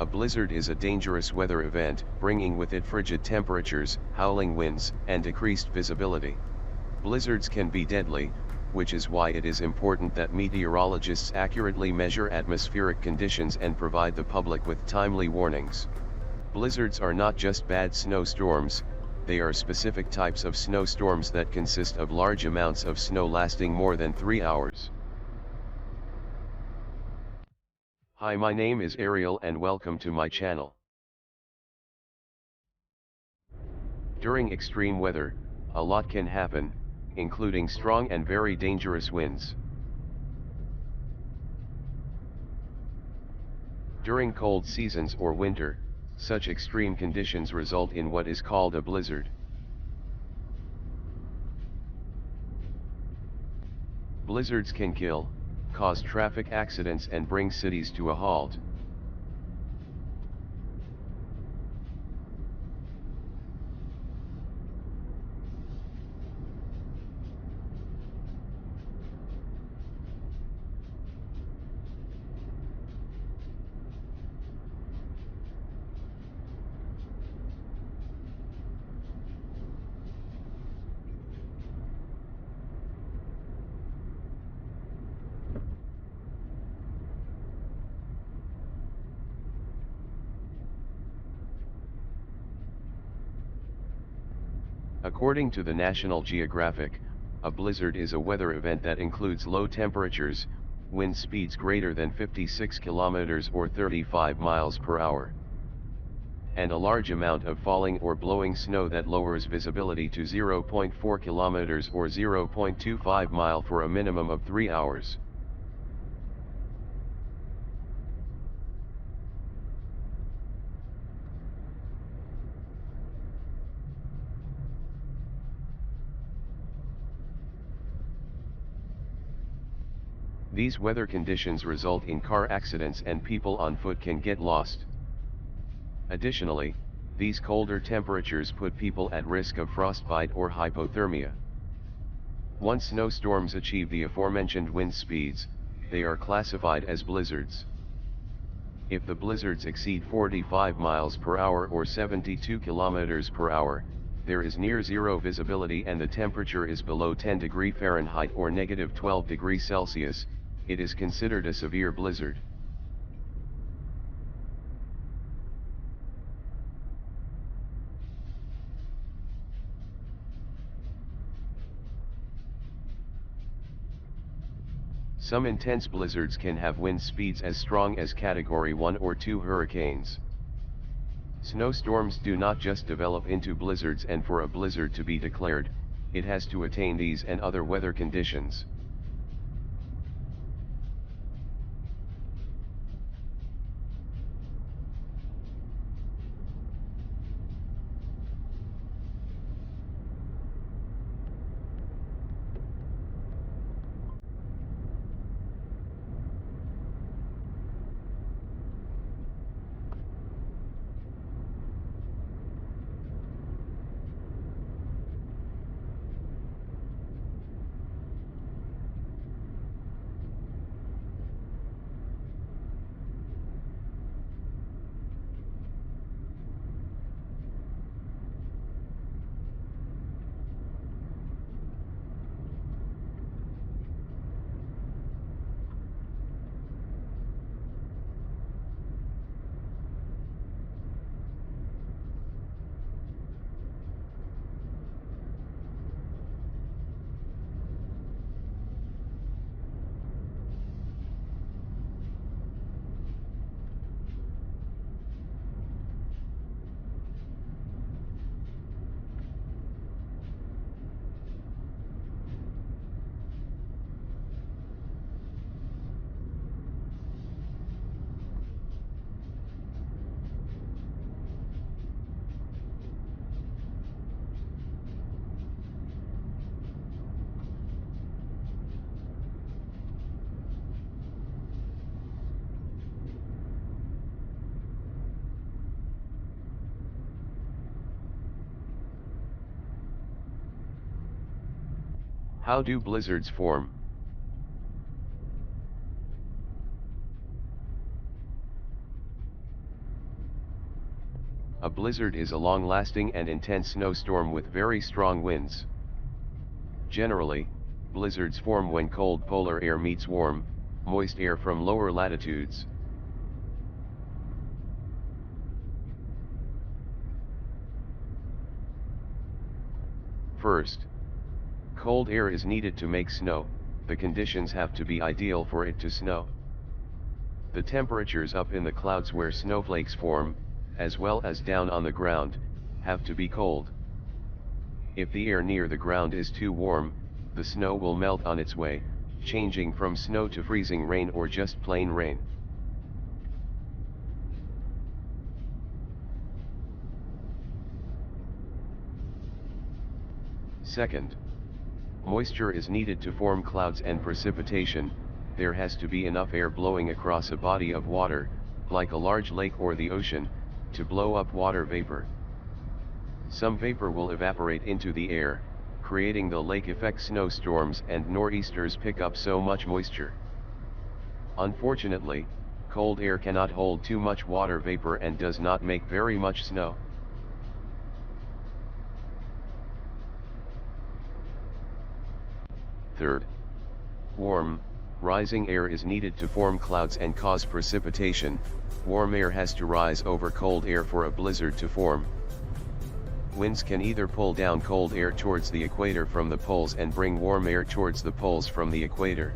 A blizzard is a dangerous weather event, bringing with it frigid temperatures, howling winds, and decreased visibility. Blizzards can be deadly, which is why it is important that meteorologists accurately measure atmospheric conditions and provide the public with timely warnings. Blizzards are not just bad snowstorms, they are specific types of snowstorms that consist of large amounts of snow lasting more than 3 hours. Hi, my name is Ariel and welcome to my channel. During extreme weather, a lot can happen, including strong and very dangerous winds. During cold seasons or winter, such extreme conditions result in what is called a blizzard. Blizzards can kill, cause traffic accidents and bring cities to a halt. According to the National Geographic, a blizzard is a weather event that includes low temperatures, wind speeds greater than 56 kilometers or 35 miles per hour, and a large amount of falling or blowing snow that lowers visibility to 0.4 kilometers or 0.25 mile for a minimum of 3 hours. These weather conditions result in car accidents and people on foot can get lost. Additionally, these colder temperatures put people at risk of frostbite or hypothermia. Once snowstorms achieve the aforementioned wind speeds, they are classified as blizzards. If the blizzards exceed 45 miles per hour or 72 kilometers per hour, there is near zero visibility and the temperature is below 10 degrees Fahrenheit or negative 12 degrees Celsius, it is considered a severe blizzard. Some intense blizzards can have wind speeds as strong as Category 1 or 2 hurricanes. Snowstorms do not just develop into blizzards, and for a blizzard to be declared, it has to attain these and other weather conditions. How do blizzards form? A blizzard is a long-lasting and intense snowstorm with very strong winds. Generally, blizzards form when cold polar air meets warm, moist air from lower latitudes. First, cold air is needed to make snow. The conditions have to be ideal for it to snow. The temperatures up in the clouds where snowflakes form, as well as down on the ground, have to be cold. If the air near the ground is too warm, the snow will melt on its way, changing from snow to freezing rain or just plain rain. Second, moisture is needed to form clouds and precipitation. There has to be enough air blowing across a body of water, like a large lake or the ocean, to blow up water vapor. Some vapor will evaporate into the air, creating the lake effect. Snowstorms and nor'easters pick up so much moisture. Unfortunately, cold air cannot hold too much water vapor and does not make very much snow. Third, warm, rising air is needed to form clouds and cause precipitation. Warm air has to rise over cold air for a blizzard to form. Winds can either pull down cold air towards the equator from the poles and bring warm air towards the poles from the equator.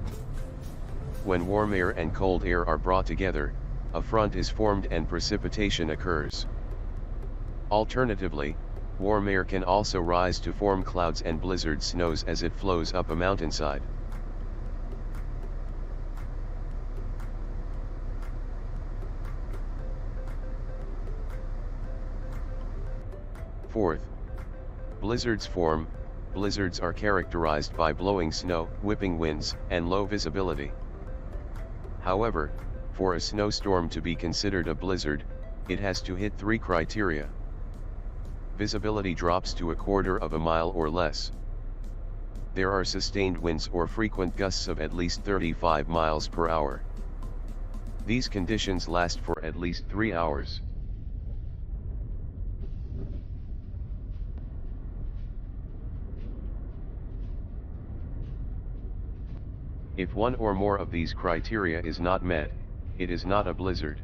When warm air and cold air are brought together, a front is formed and precipitation occurs. Alternatively, warm air can also rise to form clouds and blizzard snows as it flows up a mountainside. Fourth, blizzards form. Blizzards are characterized by blowing snow, whipping winds, and low visibility. However, for a snowstorm to be considered a blizzard, it has to hit 3 criteria. Visibility drops to a quarter of a mile or less. There are sustained winds or frequent gusts of at least 35 miles per hour. These conditions last for at least 3 hours. If one or more of these criteria is not met, it is not a blizzard.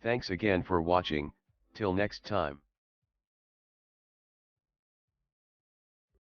Thanks again for watching. Till next time.